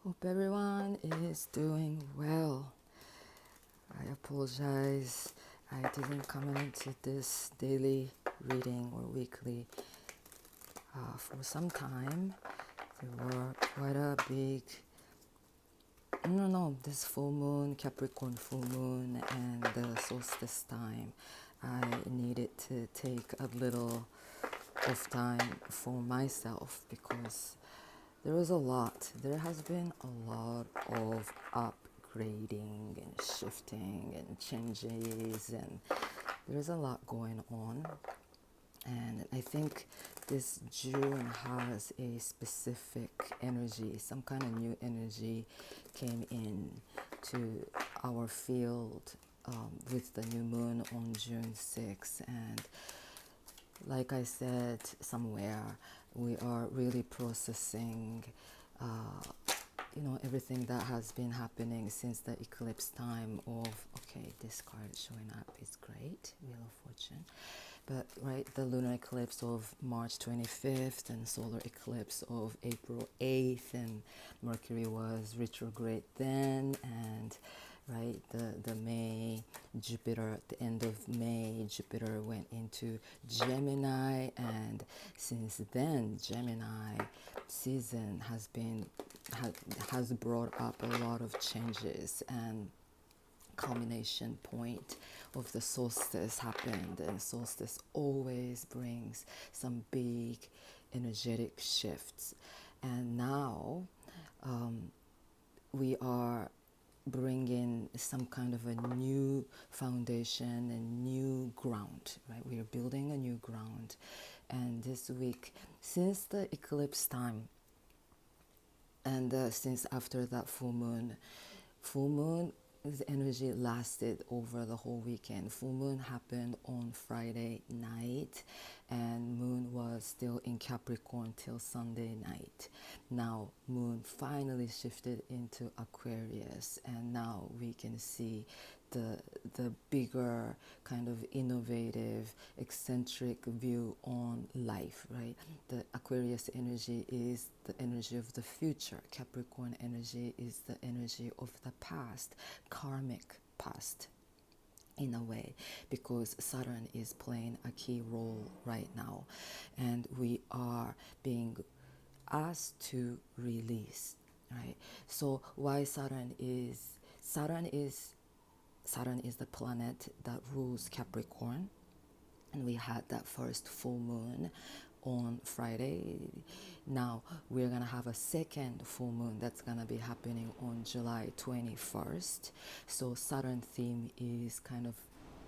Hope everyone is doing well. I apologize. I didn't come into this daily reading or weekly for some time. There were quite a big, this full moon, Capricorn full moon, and the solstice time. I needed to take a little of time for myself because there was a lot. There has been a lot of upgrading and shifting and changes, and there's a lot going on. And I think this June has a specific energy, some kind of new energy came in to our field with the new moon on June 6th. And like I said somewhere, we are really processing, everything that has been happening since the eclipse time of, okay, this card showing up is great, Wheel of Fortune. But, right, the lunar eclipse of March 25th and solar eclipse of April 8th, and Mercury was retrograde then, and right, the May, Jupiter, at the end of May, Jupiter went into Gemini, and since then, Gemini season has brought up a lot of changes, and culmination point of the solstice happened, and solstice always brings some big energetic shifts. And now we are bringing some kind of a new foundation and new ground, right? We are building a new ground. And this week, since the eclipse time, and since after that full moon, the energy lasted over the whole weekend. Full moon happened on Friday night, and moon was still in Capricorn till Sunday night. Now moon finally shifted into Aquarius, and now we can see the bigger kind of innovative, eccentric view on life, right? The Aquarius energy is the energy of the future. Capricorn energy is the energy of the past, karmic past, in a way, because Saturn is playing a key role right now, and we are being asked to release, right? So why Saturn is the planet that rules Capricorn, and we had that first full moon on Friday. Now we're gonna have a second full moon that's gonna be happening on July 21st. So Saturn theme is kind of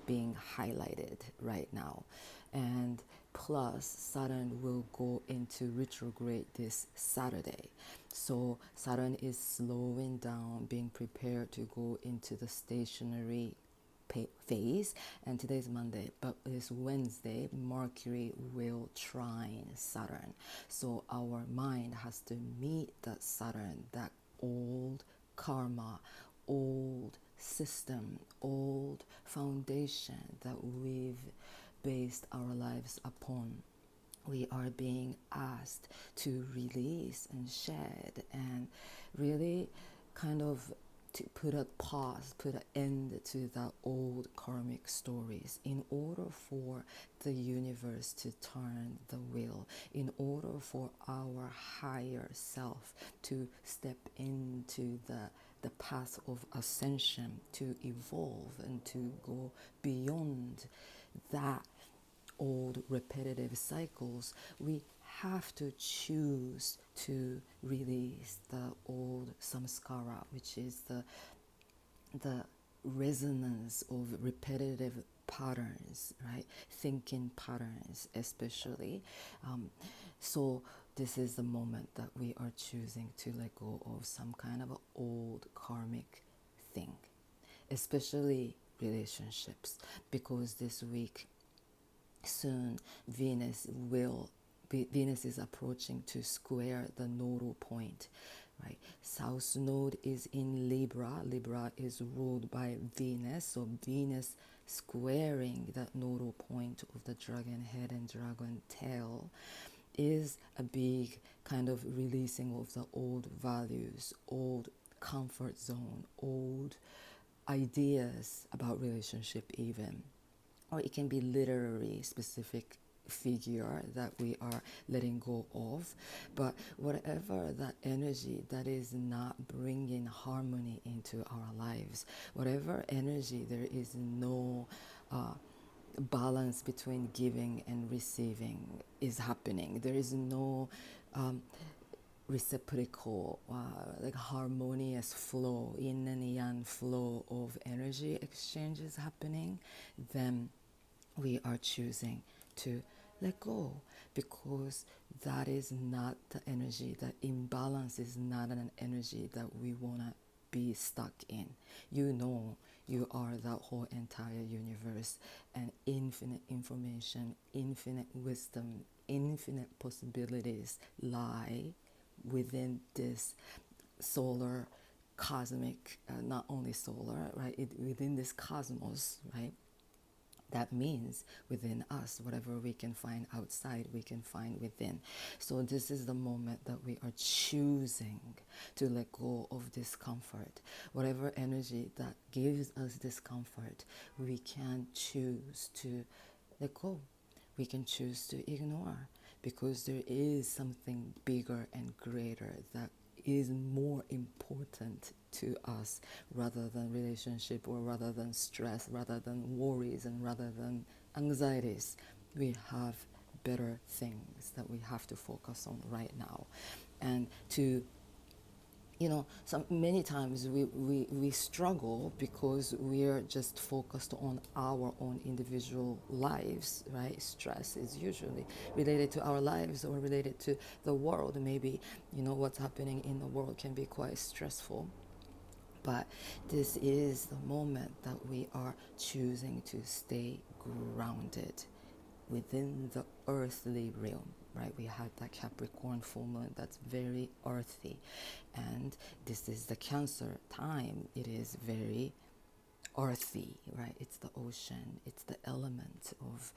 being highlighted right now, and plus Saturn will go into retrograde this Saturday. So Saturn is slowing down, being prepared to go into the stationary phase, and today's Monday, but this Wednesday Mercury will trine Saturn. So our mind has to meet that Saturn, that old karma, old system, old foundation that we've based our lives upon. We are being asked to release and shed, and really kind of to put a pause, put an end to the old karmic stories in order for the universe to turn the wheel, in order for our higher self to step into the path of ascension, to evolve and to go beyond that old repetitive cycles. We have to choose to release the old samskara, which is the resonance of repetitive patterns, right? Thinking patterns, especially. So this is the moment that we are choosing to let go of some kind of an old karmic thing, especially relationships, because this week soon Venus is approaching to square the nodal point, right? South node is in Libra. Libra is ruled by Venus, so Venus squaring that nodal point of the dragon head and dragon tail is a big kind of releasing of the old values, old comfort zone, old ideas about relationship even. Or it can be literary specific figure that we are letting go of. But whatever that energy that is not bringing harmony into our lives, whatever energy there is no balance between giving and receiving is happening, there is no reciprocal, like harmonious flow, yin and yang flow of energy exchanges happening, then we are choosing to let go, because that is not the energy, that imbalance is not an energy that we want to be stuck in. You know, you are that whole entire universe, and infinite information, infinite wisdom, infinite possibilities lie within this solar cosmic, not only solar, right, within this cosmos, right? That means within us, whatever we can find outside, we can find within. So this is the moment that we are choosing to let go of discomfort. Whatever energy that gives us discomfort, we can choose to let go. We can choose to ignore, because there is something bigger and greater that is more important to us, rather than relationship, or rather than stress, rather than worries, and rather than anxieties. We have better things that we have to focus on right now. And to, many times we struggle because we're just focused on our own individual lives, right? Stress is usually related to our lives or related to the world. Maybe, what's happening in the world can be quite stressful. But this is the moment that we are choosing to stay grounded within the earthly realm, right? We had that Capricorn full moon that's very earthy, and this is the Cancer time. It is very earthy, right? It's the ocean, it's the element of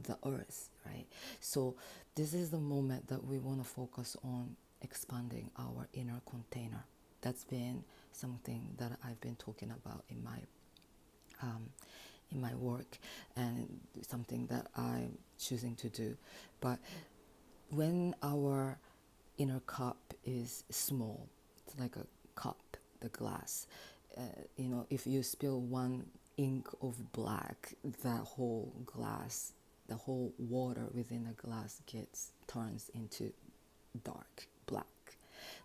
the earth, right? So this is the moment that we want to focus on expanding our inner container. That's been something that I've been talking about in my work, and something that I'm choosing to do. But when our inner cup is small, it's like a cup, the glass, if you spill one ink of black, that whole glass, the whole water within the glass turns into dark black.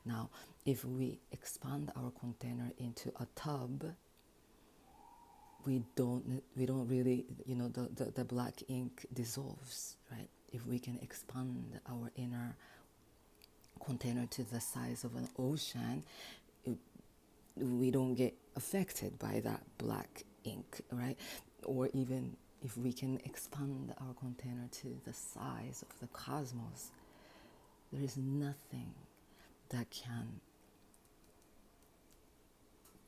Now, if we expand our container into a tub, we don't really, the black ink dissolves, right? If we can expand our inner container to the size of an ocean, we don't get affected by that black ink, right? Or even if we can expand our container to the size of the cosmos, there is nothing that can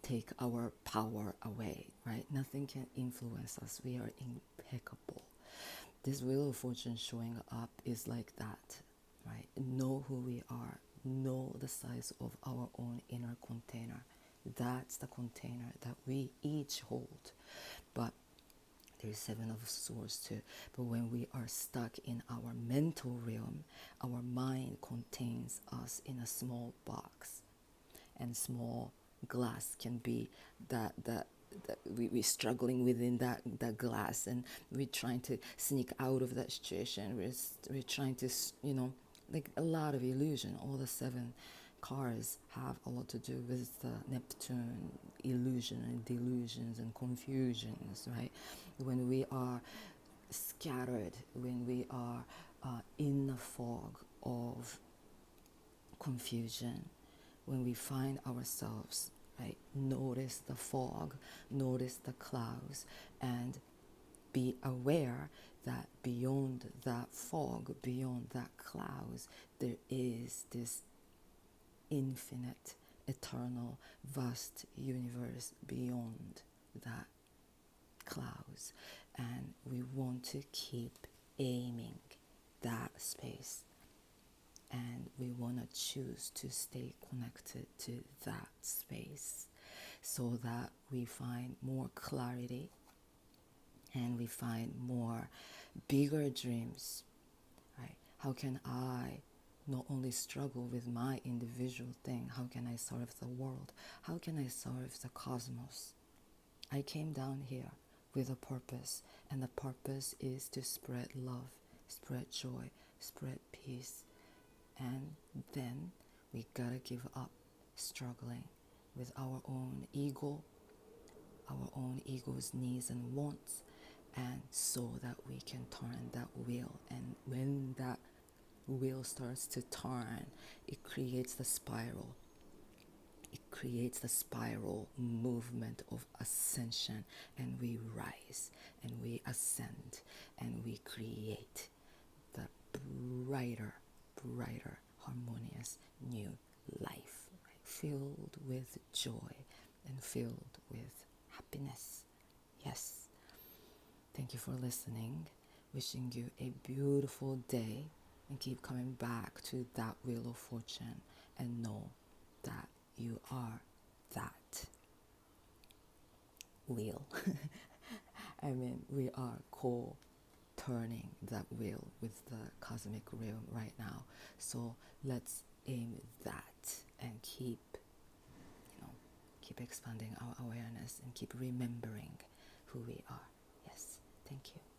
take our power away, right? Nothing can influence us. We are impeccable. This Wheel of Fortune showing up is like that, right? Know who we are. Know the size of our own inner container. That's the container that we each hold. But there's Seven of Swords too. But when we are stuck in our mental realm, our mind contains us in a small box. And small glass can be that we're struggling within that glass, and we're trying to sneak out of that situation. We're trying to, like a lot of illusion. All the 7 cards have a lot to do with the Neptune illusion and delusions and confusions, right? When we are scattered, when we are in the fog of confusion, when we find ourselves, right, notice the fog, notice the clouds, and be aware that beyond that fog, beyond that clouds, there is this infinite, eternal, vast universe beyond that clouds. And we want to keep aiming that space. and we want to choose to stay connected to that space so that we find more clarity and we find more bigger dreams, right? How can I not only struggle with my individual thing, how can I serve the world? How can I serve the cosmos? I came down here with a purpose, and the purpose is to spread love, spread joy, spread peace. And then we gotta give up struggling with our own ego, our own ego's needs and wants, and so that we can turn that wheel. And when that wheel starts to turn, it creates the spiral. It creates the spiral movement of ascension, and we rise and we ascend and we create the brighter, harmonious new life, right? Filled with joy and filled with happiness. Yes. Thank you for listening. Wishing you a beautiful day, and keep coming back to that wheel of fortune and know that you are that wheel. I mean, we are turning that wheel with the cosmic realm right now. So let's aim that and keep expanding our awareness and keep remembering who we are. Yes, thank you.